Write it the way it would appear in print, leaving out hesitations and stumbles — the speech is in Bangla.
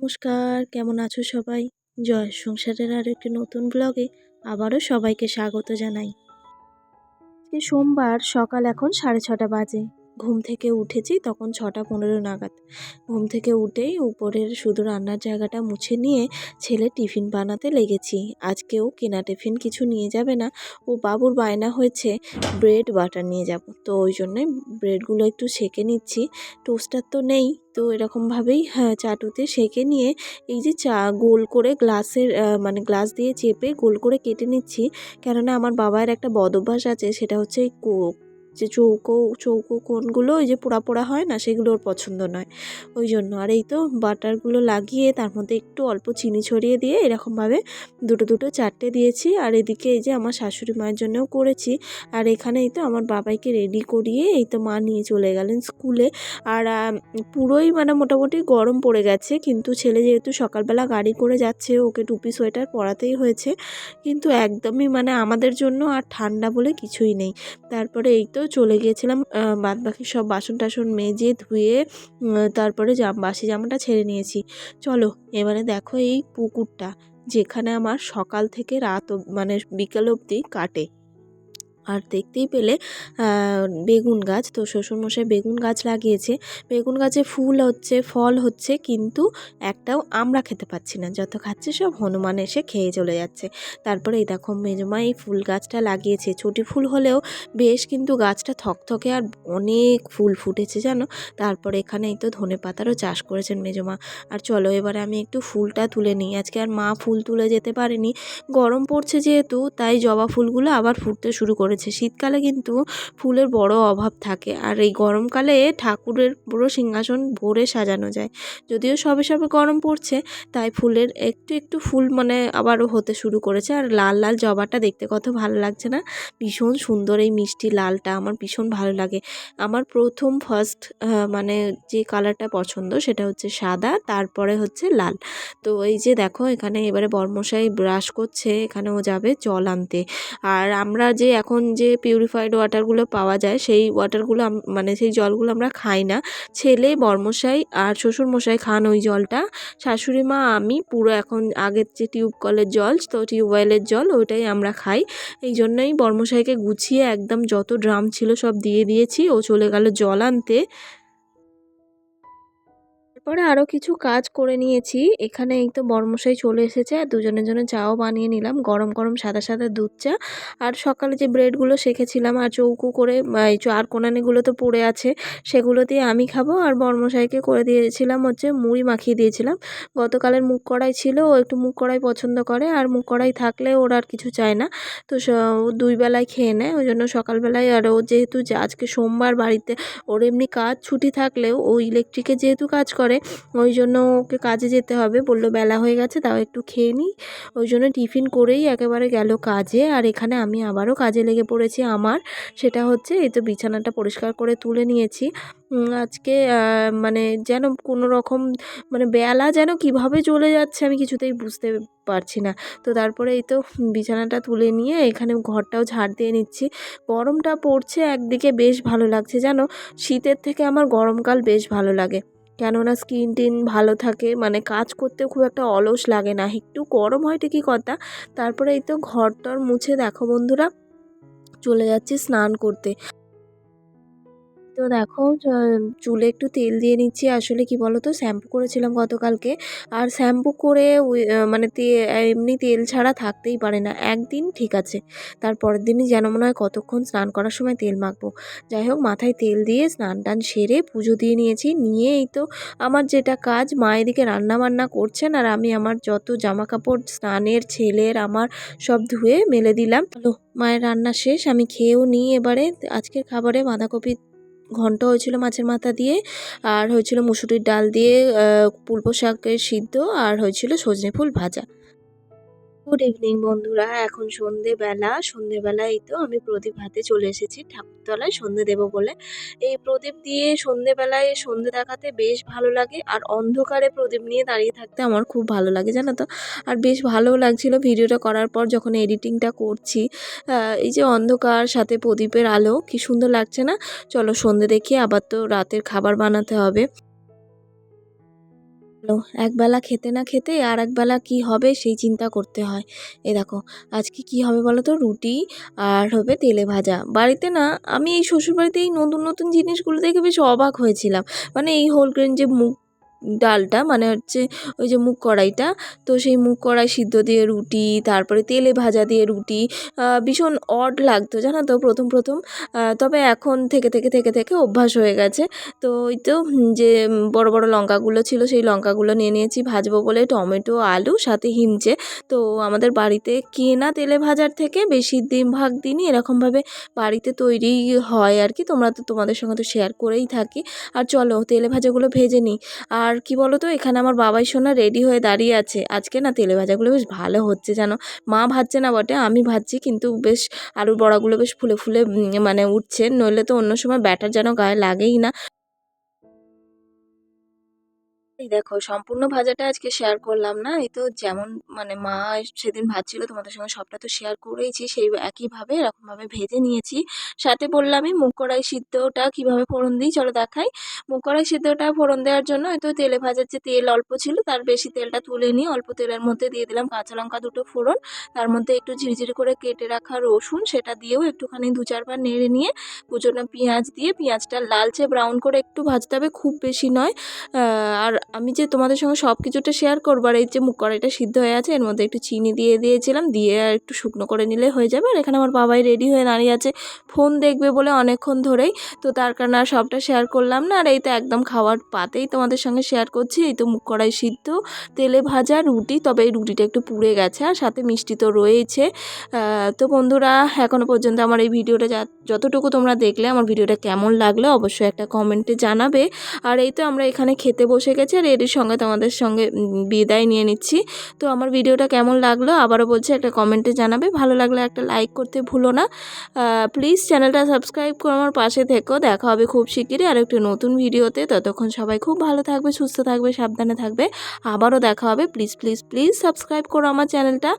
নমস্কার, কেমন আছো সবাই? জয় সংসারের আরো একটি নতুন ব্লগে আবারও সবাইকে স্বাগত জানাই। আজকে সোমবার সকাল এখন 6:30 বাজে। ঘুম থেকে উঠেছি তখন 6:15 নাগাদ। ঘুম থেকে উঠেই উপরের শুধু রান্নার জায়গাটা মুছে নিয়ে ছেলে টিফিন বানাতে লেগেছি। আজকেও কেনা টিফিন কিছু নিয়ে যাবে না। ও বাবুর বায়না হয়েছে ব্রেড বাটার নিয়ে যাব। তো ওই জন্যই ব্রেডগুলো একটু সেঁকে নিচ্ছি। টোস্টার তো নেই, তো এরকমভাবেই চাটুতে সেঁকে নিয়ে এই যে গোল করে গ্লাসের মানে গ্লাস দিয়ে চেপে গোল করে কেটে নিচ্ছি। কেননা আমার বাবার একটা বদঅভ্যাস আছে, সেটা হচ্ছে এই যে চৌকো চৌকো কোণগুলো ওই যে পোড়া পোড়া হয় না, সেগুলো ওর পছন্দ নয়। ওই জন্য আর এই তো বাটারগুলো লাগিয়ে তার মধ্যে একটু অল্প চিনি ছড়িয়ে দিয়ে এরকমভাবে দুটো দুটো চারটে দিয়েছি। আর এদিকে এই যে আমার শাশুড়ি মায়ের জন্যও করেছি। আর এখানে এই তো আমার বাবাইকে রেডি করিয়ে এই তো মা নিয়ে চলে গেলেন স্কুলে। আর পুরোই মানে মোটামুটি গরম পড়ে গেছে, কিন্তু ছেলে যেহেতু সকালবেলা গাড়ি করে যাচ্ছে ওকে টুপি সোয়েটার পরাতেই হয়েছে। কিন্তু একদমই মানে আমাদের জন্য আর ঠান্ডা বলে কিছুই নেই। তারপরে এই তো চলে গিয়েছিলাম বাদবাকি সব বাসন টাসন মেজে ধুয়ে তারপরে বাসি জামাটা ছেড়ে নিয়েছি। চলো এবারে দেখো এই পুকুরটা, যেখানে আমার সকাল থেকে রাত মানে বিকেল অবধি কাটে। আর দেখতেই পেলে বেগুন গাছ, তো শ্বশুরমশাই বেগুন গাছ লাগিয়েছে। বেগুন গাছে ফুল হচ্ছে, ফল হচ্ছে, কিন্তু একটাও আমরা খেতে পাচ্ছি না। যত খাচ্ছে সব হনুমান এসে খেয়ে চলে যাচ্ছে। তারপরে এই দেখো মেজমা এই ফুল গাছটা লাগিয়েছে। ছোটি ফুল হলেও বেশ কিন্তু গাছটা থকথকে আর অনেক ফুল ফুটেছে জানো। তারপরে এখানে এই তো ধনেপাতারও চাষ করেছেন মেজমা। আর চলো এবারে আমি একটু ফুলটা তুলে নিই। আজকে আর মা ফুল তুলে যেতে পারেনি, গরম পড়ছে যেহেতু, তাই জবা ফুলগুলো আবার ফুটতে শুরু করেছে। শীতকালে কিন্তু ফুলের বড় অভাব থাকে, আর এই গরমকালে ঠাকুরের পুরো সিংহাসন ভরে সাজানো যায়। যদিও সবে সবে গরম পড়ছে, তাই ফুলের একটু একটু ফুল মানে আবারও হতে শুরু করেছে। আর লাল লাল জবাটা দেখতে কত ভালো লাগছে না, ভীষণ সুন্দর এই মিষ্টি লালটা আমার ভীষণ ভালো লাগে। আমার প্রথম ফার্স্ট মানে যে কালারটা পছন্দ সেটা হচ্ছে সাদা, তারপরে হচ্ছে লাল। তো এই যে দেখো এখানে এবারে বরমশাই ব্রাশ করছে, এখানে ও যাবে জল আনতে। আর আমরা যে এখন যে পিউরিফাইড ওয়াটারগুলো পাওয়া যায় সেই ওয়াটারগুলো মানে সেই জলগুলো আমরা খাই না। ছেলে বরমশাই আর শ্বশুরমশাই খান ওই জলটা। শাশুড়ি মা আমি পুরো এখন আগের যে টিউব কলের জল, তো টিউবওয়েলের জল ওইটাই আমরা খাই। এই জন্যই বরমশাইকে গুছিয়ে একদম যত ড্রাম ছিল সব দিয়ে দিয়েছি, ও চলে গেল জল আনতে। তারপরে আরও কিছু কাজ করে নিয়েছি। এখানে এই তো বরমশাই চলে এসেছে, আর দুজনের জন্য চাও বানিয়ে নিলাম, গরম গরম সাদা সাদা দুধ চা। আর সকালে যে ব্রেডগুলো সেঁকেছিলাম আর চৌকো করে এই আর কোনানিগুলো তো পড়ে আছে, সেগুলো দিয়ে আমি খাবো। আর বরমশাইকে করে দিয়েছিলাম হচ্ছে মুড়ি মাখিয়ে দিয়েছিলাম। গতকালের মুগ কড়াই ছিল, ও একটু মুগ কড়াই পছন্দ করে, আর মুগ কড়াই থাকলে ওর আর কিছু চায় না। তো ও দুই বেলায় খেয়ে নেয়, ওই জন্য সকালবেলায়। আর ও যেহেতু আজকে সোমবার বাড়িতে, ওর এমনি কাজ ছুটি থাকলেও ও ইলেকট্রিকে যেহেতু কাজ করে, ওই জন্য ওকে কাজে যেতে হবে। বলল বেলা হয়ে গেছে, তাও একটু খেয়ে নিই। ওই জন্য টিফিন করেই একেবারে গেল কাজে। আর এখানে আমি আবারও কাজে লেগে পড়েছি আমার। সেটা হচ্ছে এই তো বিছানাটা পরিষ্কার করে তুলে নিয়েছি। আজকে মানে যেন কোনো রকম মানে বেলা যেন কিভাবে চলে যাচ্ছে আমি কিছুতেই বুঝতে পারছি না। তো তারপরে এই তো বিছানাটা তুলে নিয়ে এখানে ঘরটাও ঝাড় দিয়ে নিচ্ছি। গরমটা পড়ছে একদিকে বেশ ভালো লাগছে জানো, শীতের থেকে আমার গরমকাল বেশ ভালো লাগে। কেননা স্কিন টিন ভালো থাকে, মানে কাজ করতেও খুব একটা অলস লাগে না। একটু গরম হয় ঠিকই কথা। তারপরে এই তো ঘর টর মুছে দেখো বন্ধুরা চলে যাচ্ছি স্নান করতে। তো দেখো চুলে একটু তেল দিয়ে নিচ্ছি। আসলে কি বলো তো, শ্যাম্পু করেছিলাম গতকালকে, আর শ্যাম্পু করে ওই মানে এমনি তেল ছাড়া থাকতেই পারে না। একদিন ঠিক আছে, তারপরের দিনই যেন মনে হয় কতক্ষণ স্নান করার সময় তেল মাখবো। যাই হোক মাথায় তেল দিয়ে স্নান টান সেরে পুজো দিয়ে নিয়েছি। নিয়ে এই তো আমার যেটা কাজ, মা এদিকে রান্না বান্না করছেন, আর আমি আমার যত জামা কাপড় স্নানের ছেলের আমার সব ধুয়ে মেলে দিলাম। চলো মায়ের রান্না শেষ, আমি খেয়েও নিই এবারে। আজকের খাবারে বাঁধাকপি ঘন্ট হয়েছিল মাছের মাথা দিয়ে, আর হয়েছিল মুসুরির ডাল দিয়ে পুলপো শাকের সিদ্ধ, আর হয়েছিল সজনে ফুল ভাজা। গুড ইভিনিং বন্ধুরা, এখন সন্ধেবেলা এই তো আমি প্রদীপ হাতে চলে এসেছি ঠাকুরতলায় সন্ধে দেব বলে। এই প্রদীপ দিয়ে সন্ধেবেলায় সন্ধে দেখাতে বেশ ভালো লাগে, আর অন্ধকারে প্রদীপ নিয়ে দাঁড়িয়ে থাকতে আমার খুব ভালো লাগে জানো তো। আর বেশ ভালোও লাগছিল ভিডিওটা করার পর যখন এডিটিংটা করছি। এই যে অন্ধকার সাথে প্রদীপের আলো কি সুন্দর লাগছে না। চলো সন্ধে দেখি, আবার তো রাতের খাবার বানাতে হবে। হলো একবেলা খেতে না খেতে আর একবেলা কি হবে সেই চিন্তা করতে হয়। এই দেখো আজকে কি হবে বলো তো, রুটি আর হবে তেলে ভাজা। বাড়িতে না, আমি এই শ্বশুরবাড়িতে এই নতুন নতুন জিনিসগুলো দেখে বেশ অবাক হয়েছিলাম। মানে এই হোল গ্রেন যে মুগ ডালটা, মানে হচ্ছে ওই যে মুগ কড়াইটা, তো সেই মুগ কড়াই সিদ্ধ দিয়ে রুটি, তারপরে তেলে ভাজা দিয়ে রুটি, ভীষণ অড লাগতো জানো তো প্রথম প্রথম। তবে এখন থেকে অভ্যাস হয়ে গেছে। তো ওই তো যে বড় বড় লঙ্কাগুলো ছিল সেই লঙ্কাগুলো নিয়ে নিয়েছি ভাজবো বলে, টমেটো আলু সাথে হিমচে। তো আমাদের বাড়িতে কেনা তেলে ভাজার থেকে বেশি ভাগ দিনই এরকমভাবে বাড়িতে তৈরি হয় আর কি। তোমরা তো, তোমাদের সঙ্গে তো শেয়ার করেই থাকি। আর চলো তেলে ভাজাগুলো ভেজে নিই। আর কি বলো তো, এখানে আমার বাবাই সোনা রেডি হয়ে দাঁড়িয়ে আছে। আজকে না তেলে ভাজাগুলো বেশ ভালো হচ্ছে জানো। মা ভাজছে না বটে, আমি ভাজছি, কিন্তু বেশ আলুর বড়াগুলো বেশ ফুলে ফুলে মানে উঠছে। নইলে তো অন্য সময় ব্যাটার যেন গায়ে লাগেই না। এই দেখো সম্পূর্ণ ভাজাটা আজকে শেয়ার করলাম না, এই তো যেমন মানে মা সেদিন ভাজছিল তোমাদের সঙ্গে সবটা তো শেয়ার করেইছি, সেই একইভাবে এরকমভাবে ভেজে নিয়েছি। সাথে বললামই মুগ কড়াই সিদ্ধটা কিভাবে ফোড়ন দিই, চলো দেখাই। মুগ কড়াই সিদ্ধটা ফোড়ন দেওয়ার জন্য এই তো তেলে ভাজার যে তেল অল্প ছিল তার বেশি তেলটা তুলে নিয়ে অল্প তেলের মধ্যে দিয়ে দিলাম কাঁচা লঙ্কা দুটো ফোড়ন, তার মধ্যে একটু ঝিরিঝিরি করে কেটে রাখা রসুন, সেটা দিয়েও একটুখানি দু চারবার নেড়ে নিয়ে কুচনো পেঁয়াজ দিয়ে পেঁয়াজটা লালচে ব্রাউন করে একটু ভাজতে হবে, খুব বেশি নয়। আর আমি যে তোমাদের সঙ্গে সব কিছুটা শেয়ার করবো, আর এই যে মুগ কড়াইটা সিদ্ধ হয়ে আছে এর মধ্যে একটু চিনি দিয়ে দিয়েছিলাম, দিয়ে আর একটু শুকনো করে নিলে হয়ে যাবে। আর এখানে আমার বাবাই রেডি হয়ে দাঁড়িয়ে আছে ফোন দেখবে বলে অনেকক্ষণ ধরেই, তো তার কারণে আর সবটা শেয়ার করলাম না। আর এই তো একদম খাওয়ার পাতেই তোমাদের সঙ্গে শেয়ার করছি। এই তো মুগ কড়াই সিদ্ধ, তেলে ভাজা রুটি, তবে এই রুটিটা একটু পুড়ে গেছে, আর সাথে মিষ্টি তো রয়েছে। তো বন্ধুরা এখনও পর্যন্ত আমার এই ভিডিওটা যতটুকু তোমরা দেখলে, আমার ভিডিওটা কেমন লাগলো অবশ্যই একটা কমেন্টে জানাবে। আর এই তো আমরা এখানে খেতে বসে গেছি, আর এর সঙ্গে তোমাদের সঙ্গে বিদায় নিয়ে নিচ্ছি। তো আমার ভিডিওটা কেমন লাগলো আবারও বলছি একটা কমেন্টে জানাবে, ভালো লাগলে একটা লাইক করতে ভুলো না। প্লিজ চ্যানেলটা সাবস্ক্রাইব করে আমার পাশে থেকো। দেখা হবে খুব শিগগিরই আর একটি নতুন ভিডিওতে। ততক্ষণ সবাই খুব ভালো থাকবে, সুস্থ থাকবে, সাবধানে থাকবে। আবারও দেখা হবে। প্লিজ প্লিজ প্লিজ সাবস্ক্রাইব করো আমার চ্যানেলটা।